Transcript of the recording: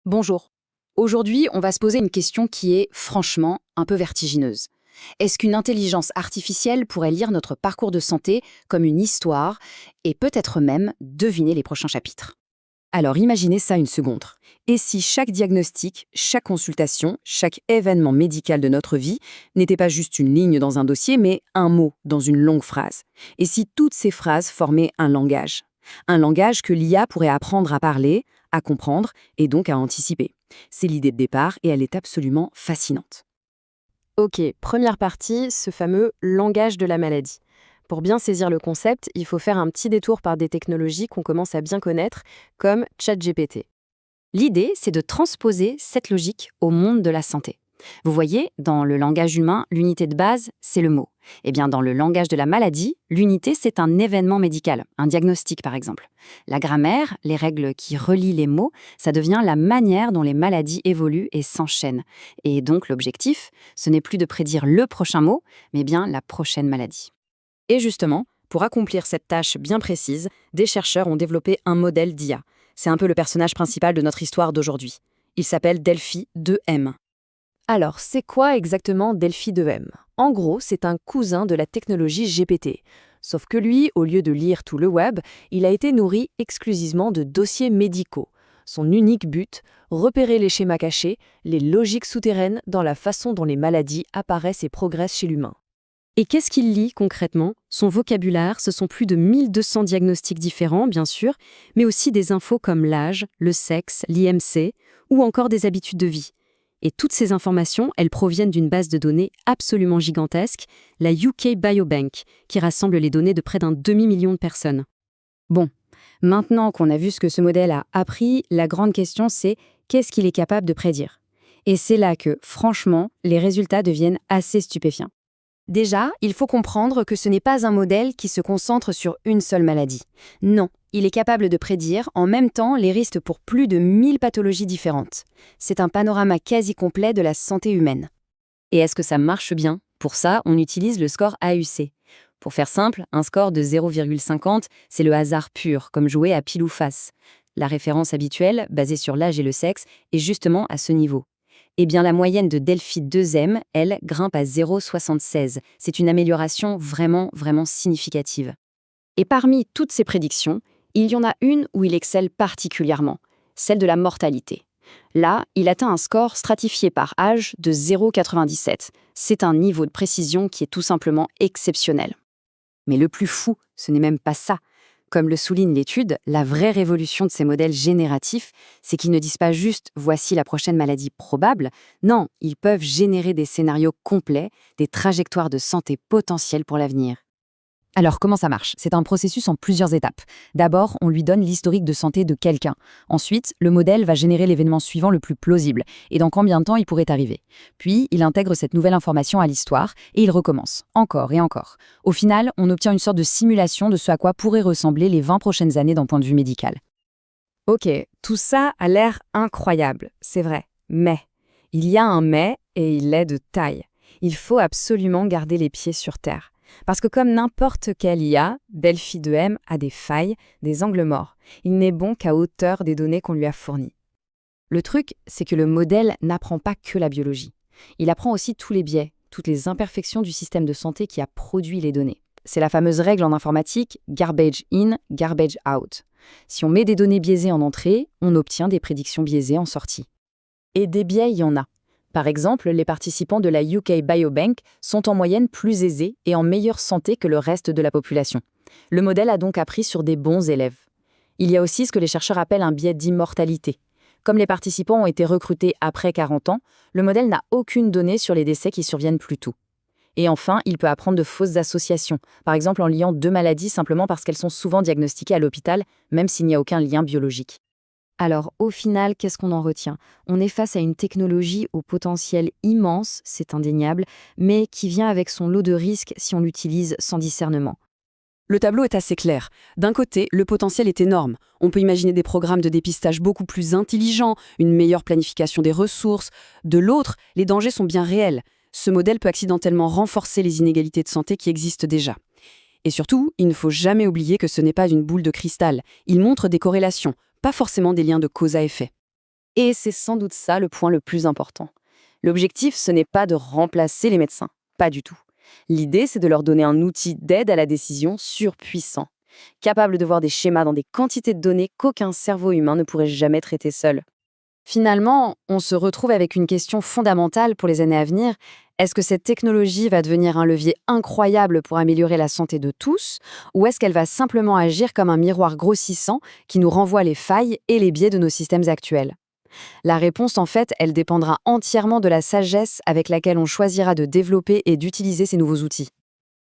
Bonjour. Aujourd'hui, on va se poser une question qui est franchement un peu vertigineuse. Est-ce qu'une intelligence artificielle pourrait lire notre parcours de santé comme une histoire et peut-être même deviner les prochains chapitres? Alors imaginez ça une seconde. Et si chaque diagnostic, chaque consultation, chaque événement médical de notre vie n'était pas juste une ligne dans un dossier, mais un mot dans une longue phrase? Et si toutes ces phrases formaient un langage? Un langage que l'IA pourrait apprendre à parler, à comprendre et donc à anticiper. C'est l'idée de départ et elle est absolument fascinante. Ok, première partie, ce fameux langage de la maladie. Pour bien saisir le concept, il faut faire un petit détour par des technologies qu'on commence à bien connaître, comme ChatGPT. L'idée, c'est de transposer cette logique au monde de la santé. Vous voyez, dans le langage humain, l'unité de base, c'est le mot. Eh bien, dans le langage de la maladie, l'unité, c'est un événement médical, un diagnostic par exemple. La grammaire, les règles qui relient les mots, ça devient la manière dont les maladies évoluent et s'enchaînent. Et donc l'objectif, ce n'est plus de prédire le prochain mot, mais bien la prochaine maladie. Et justement, pour accomplir cette tâche bien précise, des chercheurs ont développé un modèle d'IA. C'est un peu le personnage principal de notre histoire d'aujourd'hui. Il s'appelle Delphi 2M. Alors, c'est quoi exactement Delphi 2M? En gros, c'est un cousin de la technologie GPT. Sauf que lui, au lieu de lire tout le web, il a été nourri exclusivement de dossiers médicaux. Son unique but, repérer les schémas cachés, les logiques souterraines dans la façon dont les maladies apparaissent et progressent chez l'humain. Et qu'est-ce qu'il lit concrètement? Son vocabulaire, ce sont plus de 1200 diagnostics différents, bien sûr, mais aussi des infos comme l'âge, le sexe, l'IMC ou encore des habitudes de vie. Et toutes ces informations, elles proviennent d'une base de données absolument gigantesque, la UK Biobank, qui rassemble les données de près d'un demi-million de personnes. Bon, maintenant qu'on a vu ce que ce modèle a appris, la grande question c'est qu'est-ce qu'il est capable de prédire? Et c'est là que, franchement, les résultats deviennent assez stupéfiants. Déjà, il faut comprendre que ce n'est pas un modèle qui se concentre sur une seule maladie. Non, il est capable de prédire en même temps les risques pour plus de 1000 pathologies différentes. C'est un panorama quasi complet de la santé humaine. Et est-ce que ça marche bien? Pour ça, on utilise le score AUC. Pour faire simple, un score de 0,50, c'est le hasard pur, comme jouer à pile ou face. La référence habituelle, basée sur l'âge et le sexe, est justement à ce niveau. Eh bien, la moyenne de Delphi 2M, elle, grimpe à 0,76. C'est une amélioration vraiment significative. Et parmi toutes ces prédictions, il y en a une où il excelle particulièrement, celle de la mortalité. Là, il atteint un score stratifié par âge de 0,97. C'est un niveau de précision qui est tout simplement exceptionnel. Mais le plus fou, ce n'est même pas ça. Comme le souligne l'étude, la vraie révolution de ces modèles génératifs, c'est qu'ils ne disent pas juste « voici la prochaine maladie probable ». Non, ils peuvent générer des scénarios complets, des trajectoires de santé potentielles pour l'avenir. Alors, comment ça marche? C'est un processus en plusieurs étapes. D'abord, on lui donne l'historique de santé de quelqu'un. Ensuite, le modèle va générer l'événement suivant le plus plausible et dans combien de temps il pourrait arriver. Puis, il intègre cette nouvelle information à l'histoire et il recommence, encore et encore. Au final, on obtient une sorte de simulation de ce à quoi pourraient ressembler les 20 prochaines années d'un point de vue médical. Ok, tout ça a l'air incroyable, c'est vrai. Mais, il y a un mais et il est de taille. Il faut absolument garder les pieds sur terre. Parce que comme n'importe quelle IA, Delphi 2M a des failles, des angles morts. Il n'est bon qu'à hauteur des données qu'on lui a fournies. Le truc, c'est que le modèle n'apprend pas que la biologie. Il apprend aussi tous les biais, toutes les imperfections du système de santé qui a produit les données. C'est la fameuse règle en informatique garbage in, garbage out. Si on met des données biaisées en entrée, on obtient des prédictions biaisées en sortie. Et des biais, il y en a. Par exemple, les participants de la UK Biobank sont en moyenne plus aisés et en meilleure santé que le reste de la population. Le modèle a donc appris sur des bons élèves. Il y a aussi ce que les chercheurs appellent un biais d'immortalité. Comme les participants ont été recrutés après 40 ans, le modèle n'a aucune donnée sur les décès qui surviennent plus tôt. Et enfin, il peut apprendre de fausses associations, par exemple en liant deux maladies simplement parce qu'elles sont souvent diagnostiquées à l'hôpital, même s'il n'y a aucun lien biologique. Alors, au final, qu'est-ce qu'on en retient? On est face à une technologie au potentiel immense, c'est indéniable, mais qui vient avec son lot de risques si on l'utilise sans discernement. Le tableau est assez clair. D'un côté, le potentiel est énorme. On peut imaginer des programmes de dépistage beaucoup plus intelligents, une meilleure planification des ressources. De l'autre, les dangers sont bien réels. Ce modèle peut accidentellement renforcer les inégalités de santé qui existent déjà. Et surtout, il ne faut jamais oublier que ce n'est pas une boule de cristal. Il montre des corrélations, pas forcément des liens de cause à effet. Et c'est sans doute ça le point le plus important. L'objectif, ce n'est pas de remplacer les médecins, pas du tout. L'idée, c'est de leur donner un outil d'aide à la décision surpuissant, capable de voir des schémas dans des quantités de données qu'aucun cerveau humain ne pourrait jamais traiter seul. Finalement, on se retrouve avec une question fondamentale pour les années à venir. Est-ce que cette technologie va devenir un levier incroyable pour améliorer la santé de tous, ou est-ce qu'elle va simplement agir comme un miroir grossissant qui nous renvoie les failles et les biais de nos systèmes actuels? La réponse, en fait, elle dépendra entièrement de la sagesse avec laquelle on choisira de développer et d'utiliser ces nouveaux outils.